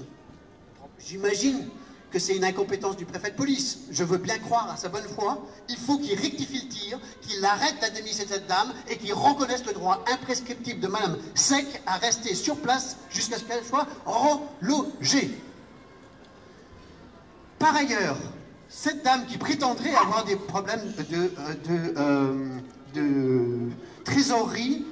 J'imagine que c'est une incompétence du préfet de police. Je veux bien croire à sa bonne foi. Il faut qu'il rectifie le tir, qu'il arrête d'indemniser cette dame et qu'il reconnaisse le droit imprescriptible de Madame Sec à rester sur place jusqu'à ce qu'elle soit relogée. Par ailleurs, cette dame qui prétendrait avoir des problèmes de trésorerie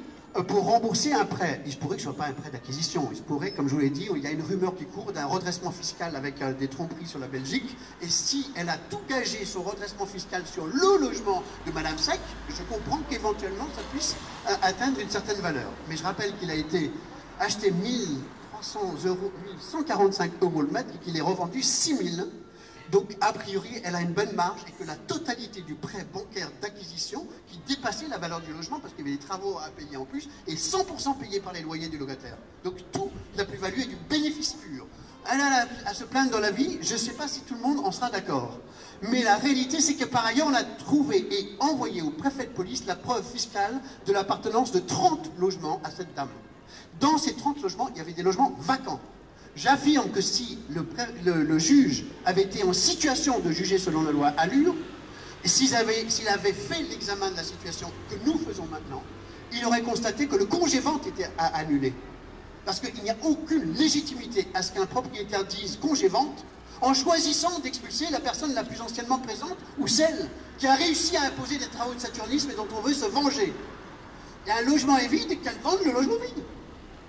pour rembourser un prêt. Il se pourrait que ce ne soit pas un prêt d'acquisition. Il se pourrait, comme je vous l'ai dit, il y a une rumeur qui court d'un redressement fiscal avec des tromperies sur la Belgique. Et si elle a tout gagé son redressement fiscal sur le logement de Madame Sec, je comprends qu'éventuellement ça puisse atteindre une certaine valeur. Mais je rappelle qu'il a été acheté 1145 euros le mètre et qu'il est revendu 6000. Donc, a priori, elle a une bonne marge et que la totalité du prêt bancaire d'acquisition, qui dépassait la valeur du logement, parce qu'il y avait des travaux à payer en plus, est 100% payé par les loyers du locataire. Donc, tout la plus-value est du bénéfice pur. Elle a à se plaindre dans la vie, je ne sais pas si tout le monde en sera d'accord. Mais la réalité, c'est que par ailleurs, on a trouvé et envoyé au préfet de police la preuve fiscale de l'appartenance de 30 logements à cette dame. Dans ces 30 logements, il y avait des logements vacants. J'affirme que si le juge avait été en situation de juger selon la loi Allure, et s'il avait fait l'examen de la situation que nous faisons maintenant, il aurait constaté que le congé-vente était annulé. Parce qu'il n'y a aucune légitimité à ce qu'un propriétaire dise congé-vente en choisissant d'expulser la personne la plus anciennement présente ou celle qui a réussi à imposer des travaux de saturnisme et dont on veut se venger. Et un logement est vide et qu'elle vende le logement vide.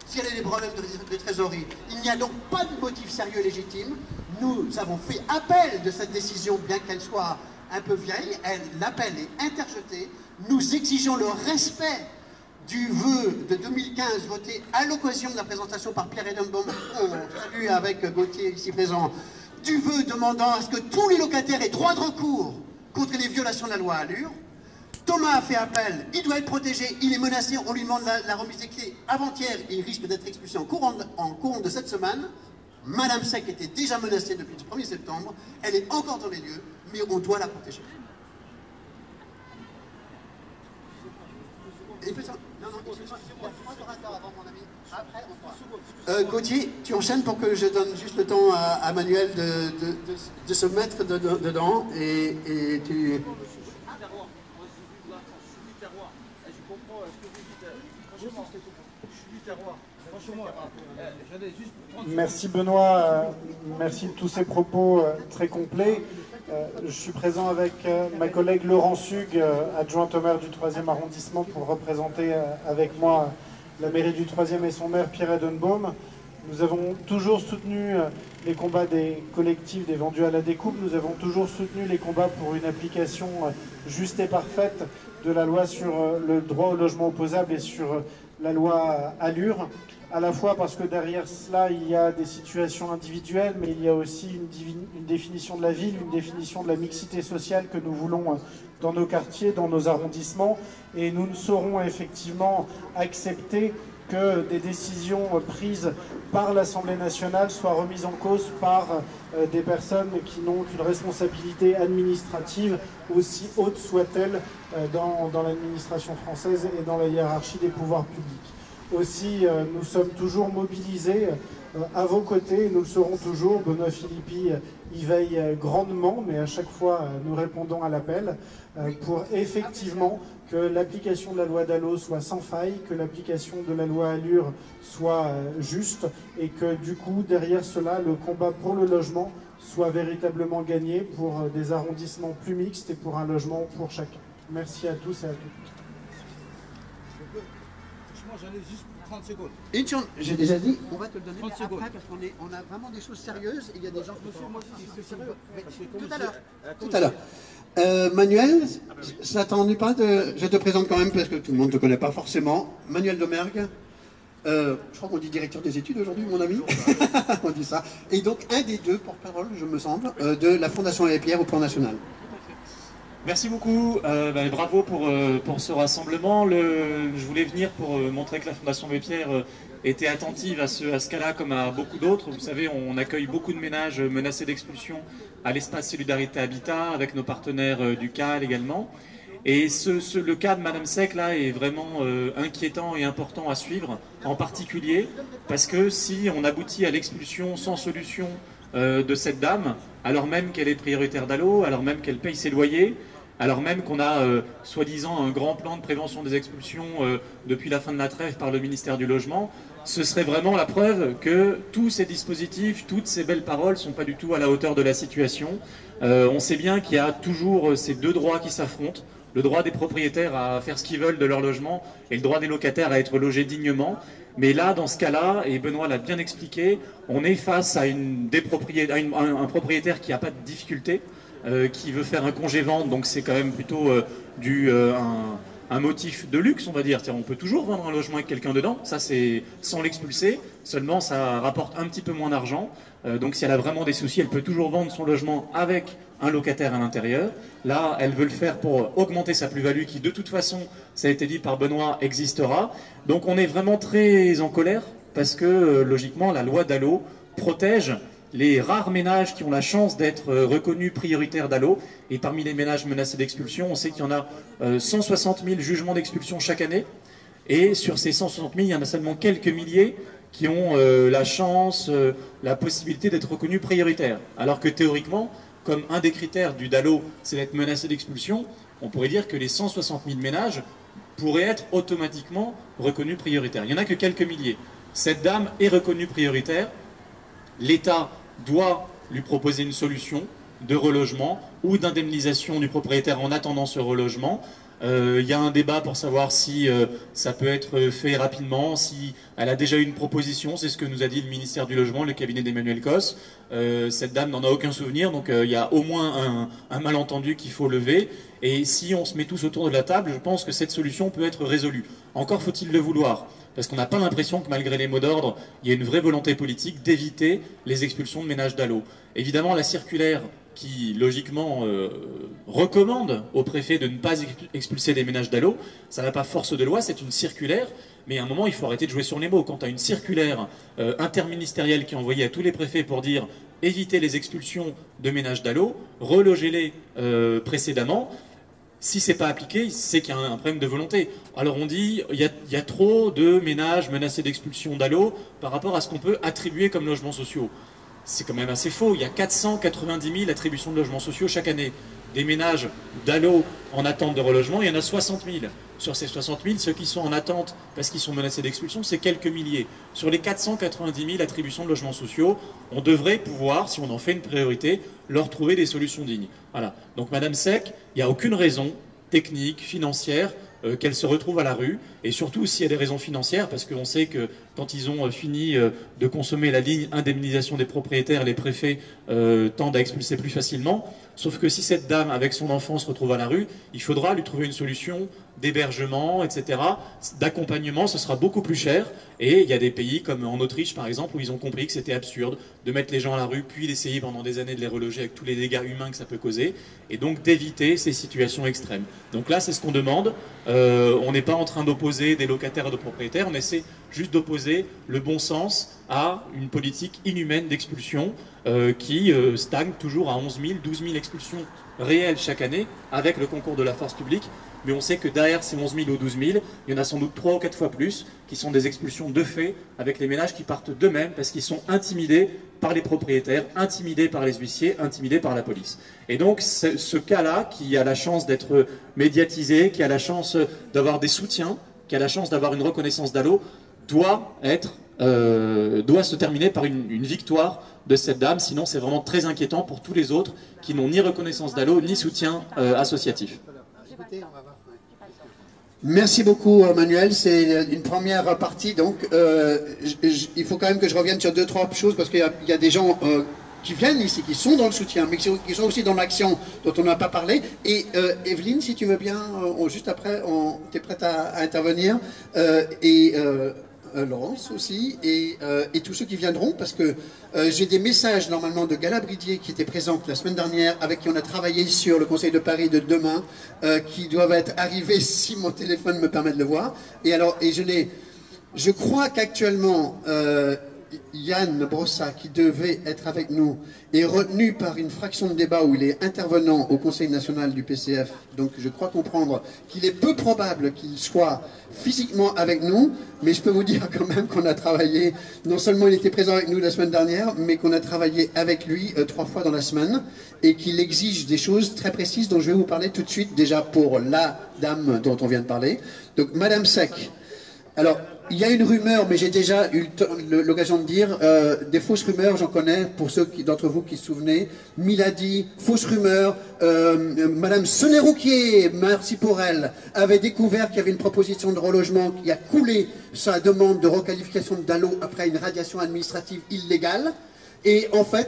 Si elle a des problèmes de trésorerie. Il n'y a donc pas de motif sérieux et légitime. Nous avons fait appel de cette décision, bien qu'elle soit un peu vieille. L'appel est interjeté. Nous exigeons le respect du vœu de 2015 voté à l'occasion de la présentation par Pierre Edenbaum, on salue avec Gauthier ici présent, du vœu demandant à ce que tous les locataires aient droit de recours contre les violations de la loi Allure. Thomas a fait appel, il doit être protégé, il est menacé, on lui demande la remise des clés avant-hier et il risque d'être expulsé en courant de cette semaine. Madame Sec était déjà menacée depuis le 1er septembre, elle est encore dans les lieux, mais on doit la protéger. Gauthier, tu enchaînes pour que je donne juste le temps à Manuel de se mettre dedans et tu... Merci Benoît, merci de tous ces propos très complets. Je suis présent avec ma collègue Laurent Sug, adjointe au maire du 3e arrondissement, pour représenter avec moi la mairie du 3e et son maire Pierre Edenbaum. Nous avons toujours soutenu les combats des collectifs des vendus à la découpe. Nous avons toujours soutenu les combats pour une application juste et parfaite de la loi sur le droit au logement opposable et sur la loi Allure. À la fois parce que derrière cela, il y a des situations individuelles, mais il y a aussi une définition de la ville, une définition de la mixité sociale que nous voulons dans nos quartiers, dans nos arrondissements. Et nous ne saurons effectivement accepter que des décisions prises par l'Assemblée nationale soient remises en cause par des personnes qui n'ont qu'une responsabilité administrative, aussi haute soit-elle, dans l'administration française et dans la hiérarchie des pouvoirs publics. Aussi, nous sommes toujours mobilisés à vos côtés, nous le serons toujours. Benoît Philippi y veille grandement, mais à chaque fois, nous répondons à l'appel pour effectivement que l'application de la loi Dallot soit sans faille, que l'application de la loi Allure soit juste et que du coup, derrière cela, le combat pour le logement soit véritablement gagné pour des arrondissements plus mixtes et pour un logement pour chacun. Merci à tous et à toutes. J'en ai juste 30 secondes. J'ai déjà dit, on va te le donner après secondes. parce qu'on a vraiment des choses sérieuses et il y a des gens qui sont sérieux. Mais tout à l'heure. Tout Tout à l'heure. Manuel, ça t'ennuie pas de... Je te présente quand même parce que tout le monde ne te connaît pas forcément. Manuel Domergue, je crois qu'on dit directeur des études aujourd'hui, mon ami. On dit ça. Et donc un des deux porte-parole, je me semble, de la Fondation Abbé Pierre au plan national. Merci beaucoup, bravo pour ce rassemblement. Je voulais venir pour montrer que la Fondation Abbé Pierre était attentive à ce cas-là comme à beaucoup d'autres. Vous savez, on accueille beaucoup de ménages menacés d'expulsion à l'espace Solidarité Habitat avec nos partenaires du CAL également. Et le cas de Madame Sec là est vraiment inquiétant et important à suivre, en particulier parce que si on aboutit à l'expulsion sans solution de cette dame, alors même qu'elle est prioritaire DALO, alors même qu'elle paye ses loyers, alors même qu'on a soi-disant un grand plan de prévention des expulsions depuis la fin de la trêve par le ministère du Logement, ce serait vraiment la preuve que tous ces dispositifs, toutes ces belles paroles ne sont pas du tout à la hauteur de la situation. On sait bien qu'il y a toujours ces deux droits qui s'affrontent, le droit des propriétaires à faire ce qu'ils veulent de leur logement et le droit des locataires à être logés dignement. Mais là, dans ce cas-là, et Benoît l'a bien expliqué, on est face à un propriétaire qui n'a pas de difficulté, qui veut faire un congé-vente, donc c'est quand même plutôt un motif de luxe, on va dire. On peut toujours vendre un logement avec quelqu'un dedans, ça c'est sans l'expulser, seulement ça rapporte un petit peu moins d'argent. Donc si elle a vraiment des soucis, elle peut toujours vendre son logement avec un locataire à l'intérieur. Là, elle veut le faire pour augmenter sa plus-value qui, de toute façon, ça a été dit par Benoît, existera. Donc on est vraiment très en colère parce que, logiquement, la loi DALO protège les rares ménages qui ont la chance d'être reconnus prioritaires DALO. Et parmi les ménages menacés d'expulsion, on sait qu'il y en a 160 000 jugements d'expulsion chaque année. Et sur ces 160 000, il y en a seulement quelques milliers qui ont la chance, la possibilité d'être reconnus prioritaires. Alors que théoriquement, comme un des critères du DALO, c'est d'être menacé d'expulsion, on pourrait dire que les 160 000 ménages pourraient être automatiquement reconnus prioritaires. Il n'y en a que quelques milliers. Cette dame est reconnue prioritaire. L'État doit lui proposer une solution de relogement ou d'indemnisation du propriétaire en attendant ce relogement. Il y a un débat pour savoir si ça peut être fait rapidement, si elle a déjà eu une proposition, c'est ce que nous a dit le ministère du Logement, le cabinet d'Emmanuel Cos. Cette dame n'en a aucun souvenir, donc il y a au moins un malentendu qu'il faut lever. Et si on se met tous autour de la table, je pense que cette solution peut être résolue. Encore faut-il le vouloir, parce qu'on n'a pas l'impression que malgré les mots d'ordre, il y a une vraie volonté politique d'éviter les expulsions de ménages DALO. Évidemment, la circulaire qui, logiquement, recommande au préfet de ne pas expulser les ménages DALO, ça n'a pas force de loi, c'est une circulaire, mais à un moment, il faut arrêter de jouer sur les mots. Quand tu as une circulaire interministérielle qui est envoyée à tous les préfets pour dire « éviter les expulsions de ménages DALO, relogez-les précédemment », si ce n'est pas appliqué, c'est qu'il y a un problème de volonté. Alors on dit il y a trop de ménages menacés d'expulsion DALO par rapport à ce qu'on peut attribuer comme logements sociaux. C'est quand même assez faux. Il y a 490 000 attributions de logements sociaux chaque année. Des ménages DALO en attente de relogement, il y en a 60 000. Sur ces 60 000, ceux qui sont en attente parce qu'ils sont menacés d'expulsion, c'est quelques milliers. Sur les 490 000 attributions de logements sociaux, on devrait pouvoir, si on en fait une priorité, leur trouver des solutions dignes. Voilà. Donc Madame Sec, il n'y a aucune raison technique, financière, qu'elle se retrouve à la rue, et surtout s'il y a des raisons financières, parce qu'on sait que quand ils ont fini de consommer la ligne indemnisation des propriétaires, les préfets tendent à expulser plus facilement, sauf que si cette dame avec son enfant se retrouve à la rue, il faudra lui trouver une solution d'hébergement, etc., d'accompagnement, ce sera beaucoup plus cher, et il y a des pays comme en Autriche par exemple, où ils ont compris que c'était absurde de mettre les gens à la rue, puis d'essayer pendant des années de les reloger avec tous les dégâts humains que ça peut causer, et donc d'éviter ces situations extrêmes. Donc là c'est ce qu'on demande, on n'est pas en train d'opposer des locataires à des propriétaires, on essaie juste d'opposer le bon sens à une politique inhumaine d'expulsion qui stagne toujours à 11 000, 12 000 expulsions réelles chaque année avec le concours de la force publique. Mais on sait que derrière ces 11 000 ou 12 000, il y en a sans doute 3 ou 4 fois plus qui sont des expulsions de fait avec les ménages qui partent d'eux-mêmes parce qu'ils sont intimidés par les propriétaires, intimidés par les huissiers, intimidés par la police. Et donc ce cas-là, qui a la chance d'être médiatisé, qui a la chance d'avoir des soutiens, qui a la chance d'avoir une reconnaissance DALO, doit se terminer par une victoire de cette dame, sinon c'est vraiment très inquiétant pour tous les autres qui n'ont ni reconnaissance DALO ni soutien associatif. Merci beaucoup Manuel, c'est une première partie, donc il faut quand même que je revienne sur 2-3 choses parce qu'il y a des gens qui viennent ici, qui sont dans le soutien, mais qui sont aussi dans l'action dont on n'a pas parlé. Et Evelyne, si tu veux bien, juste après, tu es prête à intervenir, Laurence aussi, et tous ceux qui viendront, parce que j'ai des messages normalement de Galabridier qui était présent la semaine dernière, avec qui on a travaillé sur le Conseil de Paris de demain, qui doivent être arrivés si mon téléphone me permet de le voir. Et alors, je crois qu'actuellement, Yann Brossa, qui devait être avec nous, est retenu par une fraction de débat où il est intervenant au Conseil national du PCF. Donc je crois comprendre qu'il est peu probable qu'il soit physiquement avec nous, mais je peux vous dire quand même qu'on a travaillé, non seulement il était présent avec nous la semaine dernière, mais qu'on a travaillé avec lui 3 fois dans la semaine, et qu'il exige des choses très précises dont je vais vous parler tout de suite, déjà pour la dame dont on vient de parler. Donc Madame Sec. Alors, il y a une rumeur, mais j'ai déjà eu l'occasion de dire, des fausses rumeurs, j'en connais, pour ceux d'entre vous qui se souvenaient. Milady, fausse rumeur, Madame Sonnet-Rouquier, merci pour elle, avait découvert qu'il y avait une proposition de relogement qui a coulé sa demande de requalification de Dallot après une radiation administrative illégale. Et en fait,